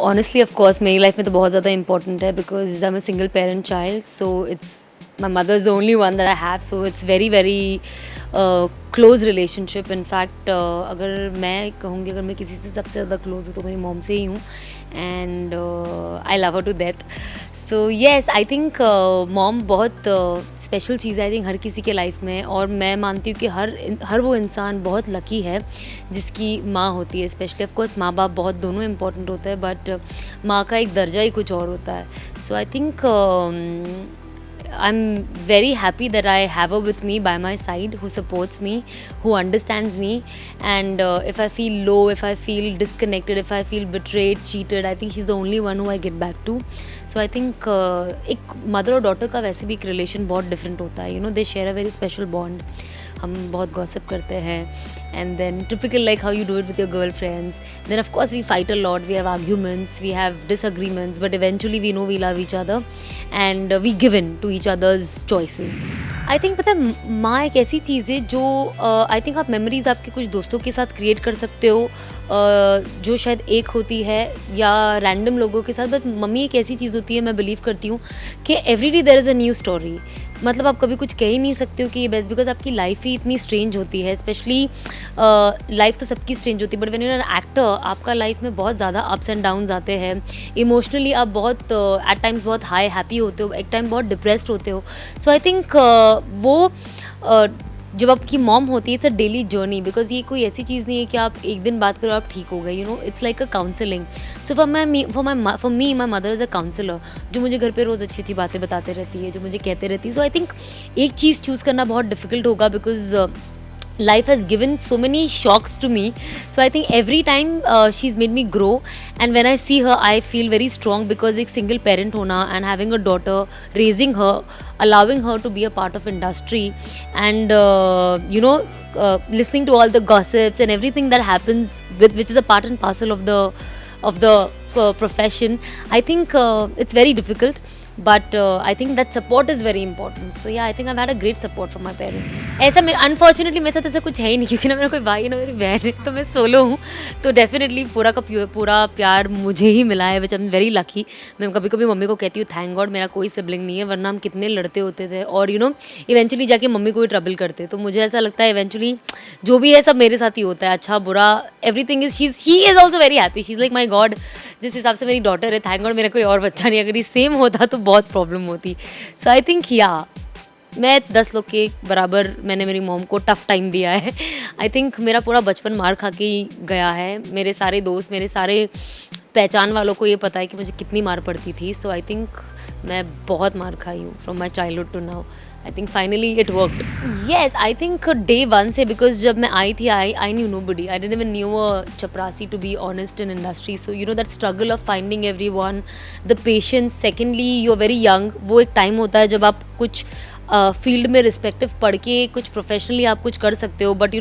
Honestly of course मेरी life में तो बहुत ज़्यादा इंपॉर्टेंट है because I am a single parent child, so it's my mother is the only one that I have, so it's very very close relationship. In fact अगर मैं कहूँगी, अगर मैं किसी से सबसे ज़्यादा क्लोज हूँ तो मेरी मॉम से ही हूँ. And I love her to death. So yes, I think mom बहुत स्पेशल चीज़ है आई थिंक हर किसी के लाइफ में. और मैं मानती हूँ कि हर वो इंसान बहुत लकी है जिसकी माँ होती है. स्पेशली ऑफ कोर्स माँ बाप बहुत दोनों इम्पॉर्टेंट होता है, बट माँ का एक दर्जा ही कुछ और होता है. So I think I'm very happy that I have her with me by my side, who supports me, who understands me, and if I feel low, if I feel disconnected, if I feel betrayed, cheated, I think she's the only one who I get back to. So I think एक mother और daughter का वैसे भी एक relation बहुत different होता है. They share a very special bond. हम बहुत गॉसिप करते हैं, and then typical like how you do it with your girlfriends. Then of course we fight a lot, we have arguments, we have disagreements, but eventually we know we love each other and we give in to each other's choices. I think पता है माँ एक ऐसी चीज़ है जो I think आप memories आपके कुछ दोस्तों के साथ क्रिएट कर सकते हो जो शायद एक होती है या रैंडम लोगों के साथ. बट मम्मी एक ऐसी चीज़ होती है, मैं बिलीव करती हूँ कि every day there is a new story. मतलब आप कभी कुछ कह ही नहीं सकते हो कि ये बेस्ट, बिकॉज आपकी लाइफ ही इतनी स्ट्रेंज होती है. स्पेशली लाइफ तो सबकी स्ट्रेंज होती है, but when you are an actor आपका लाइफ में बहुत ज़्यादा अप्स एंड डाउन्स आते हैं. इमोशनली आप बहुत एट टाइम्स बहुत हाई हैप्पी होते हो, एक टाइम बहुत डिप्रेस्ड होते हो. सो आई थिंक वो जब आपकी मॉम होती है it's a daily journey, because ये कोई ऐसी चीज़ नहीं है कि आप एक दिन बात करो आप ठीक हो गए. It's like a counselling. So for me my mother is a counsellor जो मुझे घर पे रोज़ अच्छी अच्छी बातें बताते रहती है, जो मुझे कहते रहती है. सो आई थिंक एक चीज़ चूज़ करना बहुत डिफिकल्ट होगा because life has given so many shocks to me. So I think every time she's made me grow, and when I see her I feel very strong because एक single parent होना and having a daughter, raising her, allowing her to be a part of industry, and listening to all the gossips and everything that happens which is a part and parcel of the profession. I think it's very difficult, but I think that support is very important. So yeah, I think I've had a great support from my parents. ऐसा मेरा unfortunately मेरे साथ ऐसा कुछ है ही नहीं, क्योंकि ना मेरा कोई भाई ना मेरी बहन है, तो मैं सोलो हूँ. तो डेफिनेटली पूरा प्यार मुझे ही मिला है, विच आई एम वेरी लकी. मैं कभी कभी मम्मी को कहती हूँ थैंक गॉड मेरा कोई सिबलिंग नहीं है, वरना हम कितने लड़ते होते थे और इवेंचुअली जाके मम्मी को ही ट्रबल करते. तो मुझे ऐसा लगता है इवेंचुअली जो भी है सब मेरे साथ ही होता है, अच्छा बुरा everything is she is also very happy. She is like my God, जिस हिसाब से मेरी डॉटर है थैंक गॉड मेरा कोई और बच्चा नहीं. अगर ये सेम होता तो बहुत प्रॉब्लम होती. सो आई थिंक या मैं 10 लोग के बराबर मैंने मेरी मॉम को टफ़ टाइम दिया है. आई थिंक मेरा पूरा बचपन मार खा के ही गया है. मेरे सारे दोस्त, मेरे सारे पहचान वालों को ये पता है कि मुझे कितनी मार पड़ती थी. सो आई थिंक मैं बहुत मार खाई हूँ from my childhood to now. I think finally it worked. Yes, I think day one से, बिकॉज जब मैं आई थी I knew nobody. I didn't even knew a चपरासी to be honest in industry. So that struggle of finding everyone, the patience. Secondly you are very young. वो एक time होता है जब आप कुछ फील्ड में रिस्पेक्टिव पढ़ के कुछ प्रोफेशनली आप कुछ कर सकते हो, but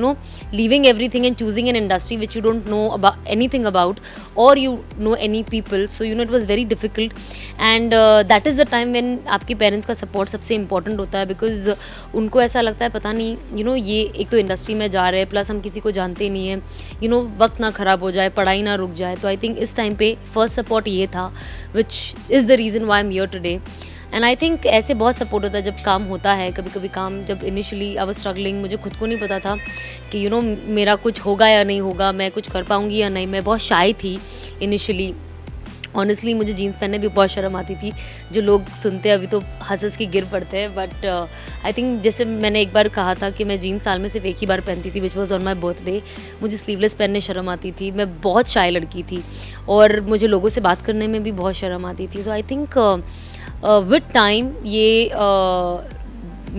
leaving everything and choosing an industry which you don't know about anything about और you know any people. So it was very difficult, and that is the time when आपके पेरेंट्स का support सबसे important होता है. Because उनको ऐसा लगता है पता नहीं ये एक तो इंडस्ट्री में जा रहे हैं, प्लस हम किसी को जानते नहीं हैं, वक्त ना ख़राब हो जाए, पढ़ाई ना रुक जाए. तो आई थिंक इस टाइम पे फर्स्ट सपोर्ट ये था, which is the reason why I am here today. And I think ऐसे बहुत सपोर्ट होता है जब काम होता है. कभी कभी काम जब इनिशियली आई वाज स्ट्रगलिंग, मुझे खुद को नहीं पता था कि मेरा कुछ होगा या नहीं होगा, मैं कुछ कर पाऊँगी या नहीं. मैं बहुत शाय थी इनिशियली. ऑनेस्टली मुझे जीन्स पहनने भी बहुत शर्म आती थी. जो लोग सुनते हैं अभी तो हंस के गिर पड़ते हैं, बट आई थिंक जैसे मैंने एक बार कहा था कि मैं जीन्स साल में सिर्फ एक ही बार पहनती थी, which was on my birthday. मुझे स्लीवलेस पहनने शर्म आती थी. मैं बहुत शाय लड़की थी और मुझे लोगों से बात करने में भी बहुत शर्म आती थी. So I think with time ये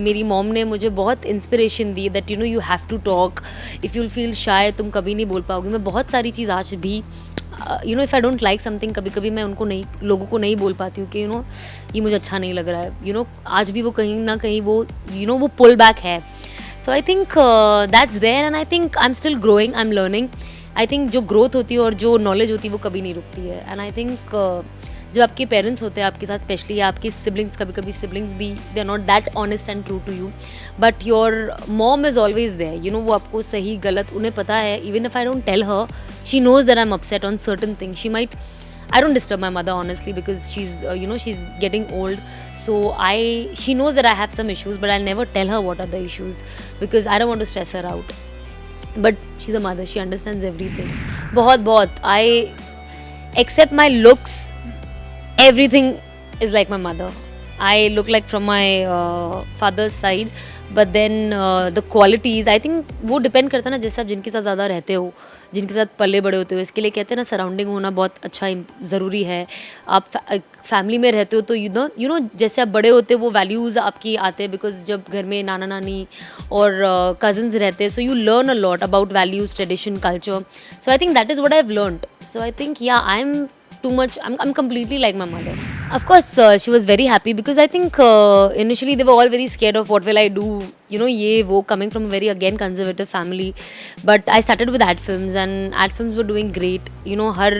मेरी मॉम ने मुझे बहुत इंस्पिरेशन दी that you have to talk. If you'll feel shy तुम कभी नहीं बोल पाओगे. मैं बहुत सारी चीज़ आज भी if I don't like something, कभी कभी मैं लोगों को नहीं बोल पाती हूँ कि ये मुझे अच्छा नहीं लग रहा है. आज भी वो कहीं ना कहीं वो पुल बैक है. So I think that's there, and I think I am still growing, I am learning. I think जो ग्रोथ होती है और जो नॉलेज होती है वो कभी नहीं रुकती है. एंड आई थिंक जब आपके पेरेंट्स होते हैं आपके साथ, स्पेशली आपके सिबलिंग्स, कभी कभी सिबलिंग्स भी they are not that honest and true to you, but your mom is always there. वो आपको सही गलत उन्हें पता है. Even if I don't tell her, she knows that I am upset on certain thing. She might I don't disturb my mother honestly because she's she's getting old. So she knows that I have some issues, but I'll never tell her what are the issues because I don't want to stress her out. But she's a mother, she understands everything. बहुत I accept my looks, everything is like my mother. I look like from my father's side, but then the qualities, I think वो depend करता है ना, जैसे आप जिनके साथ ज़्यादा रहते हो, जिनके साथ पले बड़े होते हो, इसके लिए कहते हैं ना सराउंडिंग होना बहुत अच्छा ज़रूरी है. आप फैमिली में रहते हो तो यू नो जैसे आप बड़े होते हो वो वैल्यूज़ आपकी आते हैं, बिकॉज जब घर में नाना नानी और कजन्स रहते हैं, so you learn a lot about values, tradition, culture. So I think that is what I have learned. So I think, yeah, too much. I'm completely like my mother. Of course, she was very happy because I think initially they were all very scared of what will I do. You know, ye wo, coming from a very again conservative family. But I started with ad films and ad films were doing great. You know, her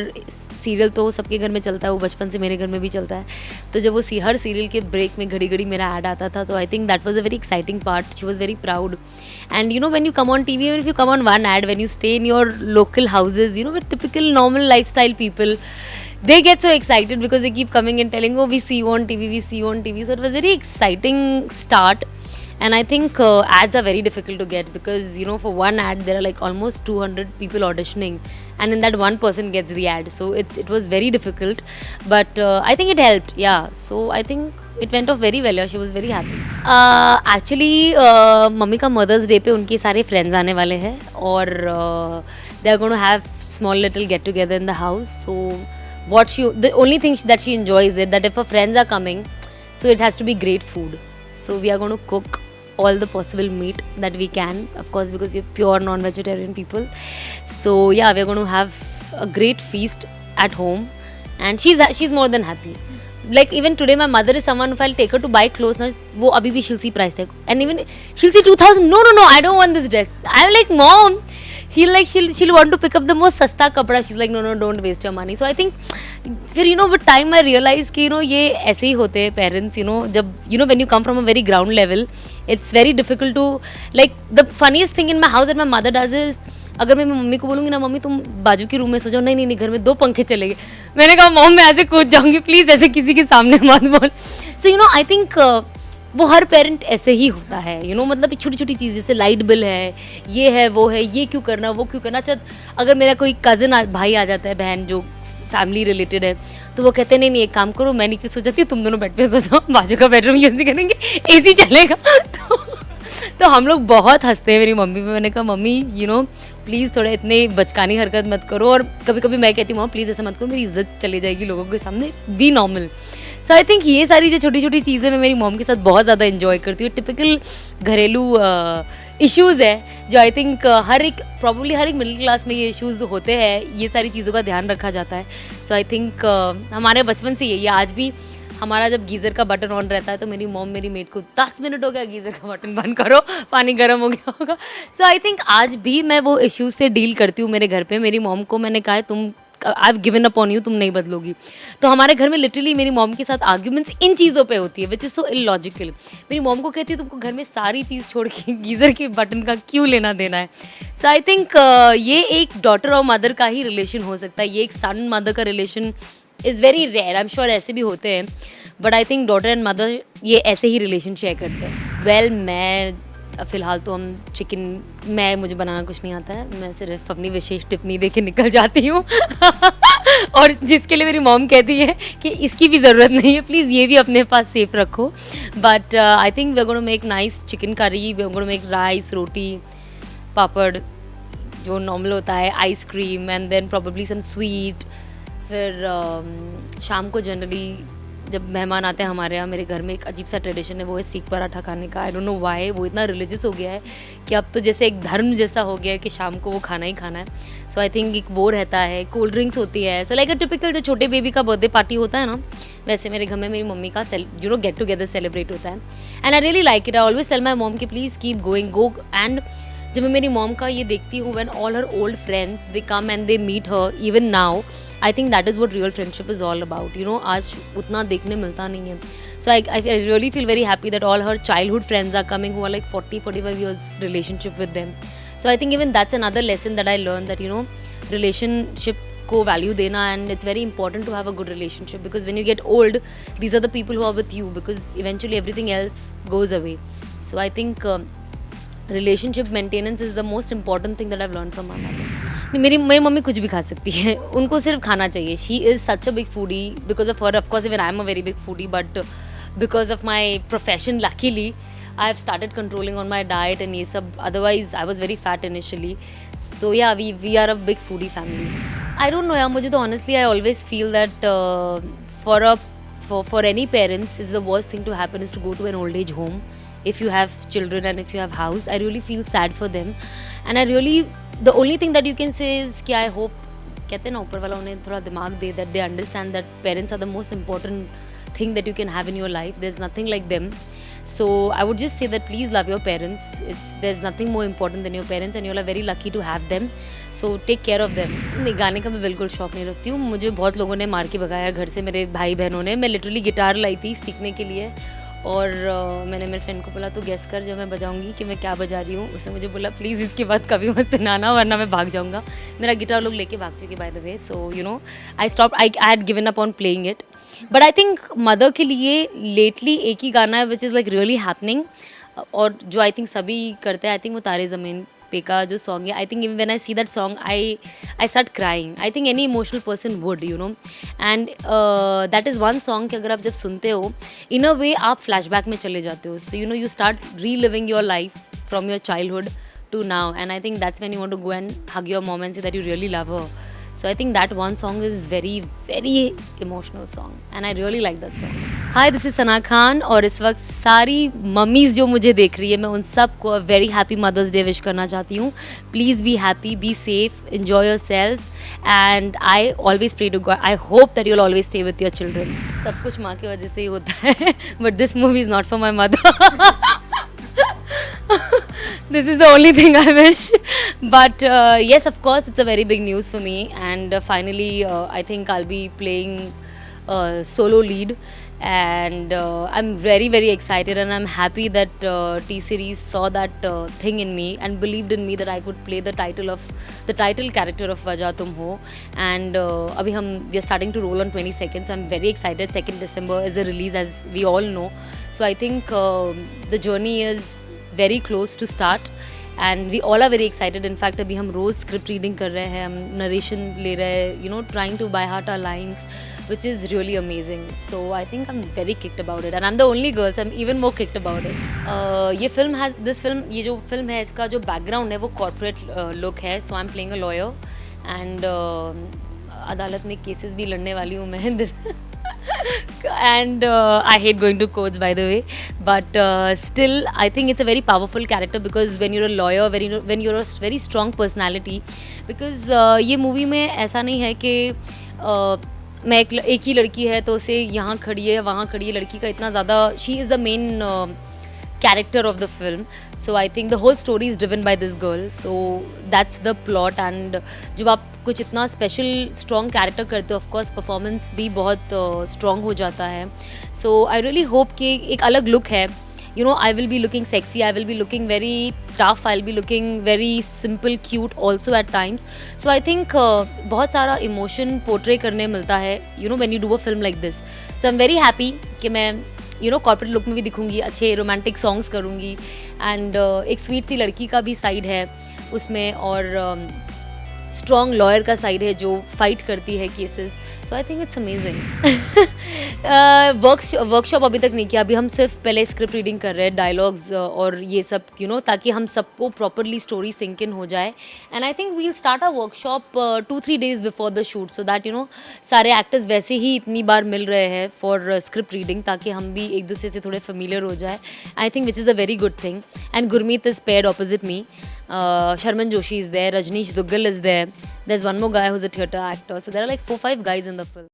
serial तो सबके घर में चलता है, वो बचपन से मेरे घर में भी चलता है. तो जब वो हर सीरियल के ब्रेक में घड़ी घड़ी मेरा ऐड आता था, तो आई think that was a very exciting part. She was very proud. And you know, when you come on TV, even if you come on one ad, when you stay in your local houses, you know, with typical normal lifestyle people, they get so excited because they keep coming and telling, oh, we see you on TV, we see you on TV. So it was a very exciting start. And I think ads are very difficult to get because, you know, for one ad, there are like almost 200 people auditioning. And in that one person gets the ad. So it was very difficult. But I think it helped. Yeah. So I think it went off very well. Yeah. She was very happy. Actually, mummy का mother's day पे उनके सारे friends आने वाले हैं और they are going to have small little get together in the house. So the only thing that she enjoys it that if her friends are coming, so it has to be great food. So we are going to cook all the possible meat that we can, of course, because we're pure non-vegetarian people. So yeah, we're going to have a great feast at home, and she's more than happy. Like even today, my mother is someone, if I'll take her to buy clothes, na, wo abhi bhi she'll see price tag, and even she'll see 2,000. No, I don't want this dress. I'm like, mom. She'll want to pick up the most सस्ता कपड़ा. She's like, no, don't waste your money. So I think फिर you know with time I realize कि you know ये ऐसे ही होते हैं parents. You know जब you know when you come from a very ground level, it's very difficult to like the funniest thing in my house that my mother does is अगर मैं mummy को बोलूँगी ना, मम्मी तुम बाजू के room में सो जाओ, नहीं घर में 2 पंखे चलेंगे. मैंने कहा मॉम मैं ऐसे कूद जाऊँगी, प्लीज़ ऐसे किसी के सामने मत बोल. सो यू नो आई थिंक वो हर पेरेंट ऐसे ही होता है. यू नो मतलब छोटी छोटी चीज़ जैसे लाइट बिल है, ये है वो है, ये क्यों करना वो क्यों करना. अच्छा अगर मेरा कोई कज़न भाई आ जाता है, बहन जो फैमिली रिलेटेड है, तो वो कहते हैं नहीं एक काम करो, मैं नीचे सो जाती हूँ, तुम दोनों बेड पे सो जाओ, बाजू का बेडरूम यूज़ नहीं करेंगे, एसी चलेगा. तो हम लोग बहुत हंसते हैं मेरी मम्मी पे. मैंने कहा मम्मी यू नो प्लीज़ थोड़ा इतने बचकानी हरकत मत करो. और कभी कभी मैं कहती हूँ मम्मा प्लीज़ ऐसा मत करो, मेरी इज्जत चली जाएगी लोगों के सामने, B normal. So I think ये सारी जो छोटी छोटी चीज़ें मैं मेरी मॉम के साथ बहुत ज़्यादा इन्जॉय करती हूँ. टिपिकल घरेलू इश्यूज़ है जो आई थिंक हर एक मिडिल क्लास में ये इश्यूज़ होते हैं. ये सारी चीज़ों का ध्यान रखा जाता है. सो आई थिंक हमारे बचपन से यही है. आज भी हमारा जब गीज़र का बटन ऑन रहता है तो मेरी मॉम मेरी मेड को 10 मिनट हो गया, गीज़र का बटन बंद करो, पानी गर्म हो गया होगा. सो आई थिंक आज भी मैं वो इश्यूज़ से डील करती हूँ मेरे घर पे. मेरी मॉम को मैंने कहा है तुम I have given up on you, तुम नहीं बदलोगी. तो हमारे घर में लिटरली मेरी मॉम के साथ आर्ग्यूमेंट्स इन चीज़ों पे होती है विच इज़ सो इलॉजिकल. मेरी मॉम को कहती है तुमको घर में सारी चीज़ छोड़ के गीज़र के बटन का क्यों लेना देना है. सो आई थिंक ये एक डॉटर और मदर का ही रिलेशन हो सकता है. ये एक सन मदर का relation is very rare. I am sure ऐसे भी होते हैं, but I think daughter and mother ये ऐसे ही रिलेशन शेयर करते हैं. वेल मैं फ़िलहाल तो मुझे बनाना कुछ नहीं आता है. मैं सिर्फ अपनी विशेष टिप्पणी दे के निकल जाती हूँ. और जिसके लिए मेरी मॉम कहती है कि इसकी भी ज़रूरत नहीं है, प्लीज़ ये भी अपने पास सेफ रखो. But I think we are gonna make nice chicken curry, we are gonna make rice, roti, papad जो नॉर्मल होता है, ice cream and then probably some sweet. फिर शाम को जनरली जब मेहमान आते हैं हमारे यहाँ, मेरे घर में एक अजीब सा ट्रेडिशन है, वो है सीख पराठा खाने का. आई डोंट नो व्हाई, वो इतना रिलीजियस हो गया है कि अब तो जैसे एक धर्म जैसा हो गया है कि शाम को वो खाना ही खाना है. सो आई थिंक एक वो रहता है, कोल्ड ड्रिंक्स होती है. सो लाइक अ टिपिकल जो छोटे बेबी का बर्थडे पार्टी होता है ना, वैसे मेरे घर में मेरी मम्मी का गेट टुगेदर सेलिब्रेट होता है. And I really like it. I always tell my mom कि please keep going go. And जब मैं मेरी मॉम का ये देखती हूँ, when all her old friends they come and they meet her even now, I think that is what real friendship is all about. You know आज उतना देखने मिलता नहीं है. So I really feel very happy that all her childhood friends are coming who are like 40-45 years relationship with them. So I think even that's another lesson that I learn that you know relationship को value देना, and it's very important to have a good relationship, because when you get old these are the people who are with you, because eventually everything else goes away. So I think relationship maintenance is the most important thing that I learn from my mother. मेरी mummy कुछ भी खा सकती है, उनको सिर्फ खाना चाहिए. She is such a big foodie because of her. Of course even I am a very big foodie, but because of my profession luckily I have started controlling on my diet and ये सब. Otherwise, I was very fat initially. So yeah, we are a big foodie family. I don't know यार, मुझे तो honestly I always feel that for any parents, it's the worst thing to happen is to go to an old age home. If you have children and if you have house, I really feel sad for them. And the only thing that you can say is कि I hope, कहते हैं ना ऊपर वाला उन्हें थोड़ा दिमाग दे, that they understand that parents are the most important thing that you can have in your life. There's nothing like them. So I would just say that please love your parents. There's nothing more important than your parents, and you are very lucky to have them. So take care of them. नहीं, गाने का मैं बिल्कुल शौक नहीं रखती हूँ. मुझे बहुत लोगों ने मार के भगाया घर से, मेरे भाई बहनों ने. मैं लिटरली गिटार लाई थी सीखने के लिए, और मैंने मेरे फ्रेंड को बोला तो गेस कर जब मैं बजाऊंगी कि मैं क्या बजा रही हूँ. उसने मुझे बोला प्लीज़ इसके बाद कभी मत सुनाना वरना मैं भाग जाऊँगा. मेरा गिटार लोग लेके भाग चुके by the way. So you no I had given up on playing it. But I think mother के लिए लेटली एक ही गाना है which is like really happening, और जो आई थिंक सभी करते हैं. आई थिंक वो तारे ज़मीन पे का जो सॉन्ग है, I think when I see that song I start crying. I think any emotional person would, you know. And that is one song कि अगर आप जब सुनते हो इन अ वे आप फ्लैशबैक में चले जाते हो. So you know you start reliving your life from your childhood to now, and I think that's when you want to go and hug your mom and say that you really love her. So I think that one song is very very emotional song, and I really like that song. Hi, this is Sana Khan, और इस वक्त सारी mummy's जो मुझे देख रही है, मैं उन सब को very happy Mother's Day wish करना चाहती हूँ. Please be happy, be safe, enjoy yourselves, and I always pray to God. I hope that you'll always stay with your children. सब कुछ माँ की वजह से ही होता है, but this movie is not for my mother. This is the only thing I wish. But yes, of course, it's a very big news for me. And finally, I think I'll be playing solo lead. And I'm very, very excited. And I'm happy that T-Series saw that thing in me and believed in me that I could play the title character of Wajah Tum Ho. And we are starting to roll on 22nd. So I'm very excited. 2nd December is the release, as we all know. So I think the journey is very close to start, and we all are very excited. In fact, अभी हम रोज़ script reading कर रहे हैं, हम narration ले रहे हैं, you know, trying to by heart our lines, which is really amazing. So I think I'm very kicked about it, and I'm the only girl, so I'm even more kicked about it. ये जो film है इसका जो background है वो corporate look है. So I am playing a lawyer, and अदालत में केसेस भी लड़ने वाली हूँ मैं. And I hate going to courts, by the way, but still I think it's a very powerful character, because when you're a lawyer, when you're a very strong personality, because ये movie में ऐसा नहीं है कि मैं एक ही लड़की है तो उसे यहाँ खड़ी है वहाँ खड़ी है. लड़की का इतना ज़्यादा, she is the main character of the film. So I think the whole story is driven by this girl. So that's the plot. And जब आप कुछ इतना स्पेशल स्ट्रॉन्ग कैरेक्टर करते हो, ऑफ कोर्स परफॉर्मेंस भी बहुत स्ट्रॉन्ग हो जाता है. सो आई रियली होप कि एक अलग लुक है. You know, I will be looking sexy, I will be looking very tough, I'll be looking very simple, cute also at times. So I think बहुत सारा emotion portray करने मिलता है, you know, when you do a film like this. So I'm very happy कि मैं you know corporate look में भी दिखूंगी, अच्छे रोमांटिक सॉन्ग्स करूंगी, एंड एक स्वीट सी लड़की का भी साइड है उसमें, और स्ट्रॉन्ग लॉयर का साइड है जो फाइट करती है cases. So I think it's amazing. Workshop अभी तक नहीं किया. अभी हम सिर्फ पहले स्क्रिप्ट रीडिंग कर रहे हैं, डायलॉग्स और ये सब, यू नो, ताकि हम सबको प्रॉपरली स्टोरी सिंक इन हो जाए. And I think we'll start a workshop 2-3 days before the shoot, so that you know सारे एक्टर्स वैसे ही इतनी बार मिल रहे हैं फॉर स्क्रिप्ट रीडिंग, ताकि हम भी एक दूसरे से थोड़े फेमिलियर हो जाए. I think which is a very good thing. And Gurmeet is paired opposite me. Sharman Joshi is there, Rajneesh Duggal is there. There's one more guy who's a theatre actor. So there are like 4-5 guys in the film.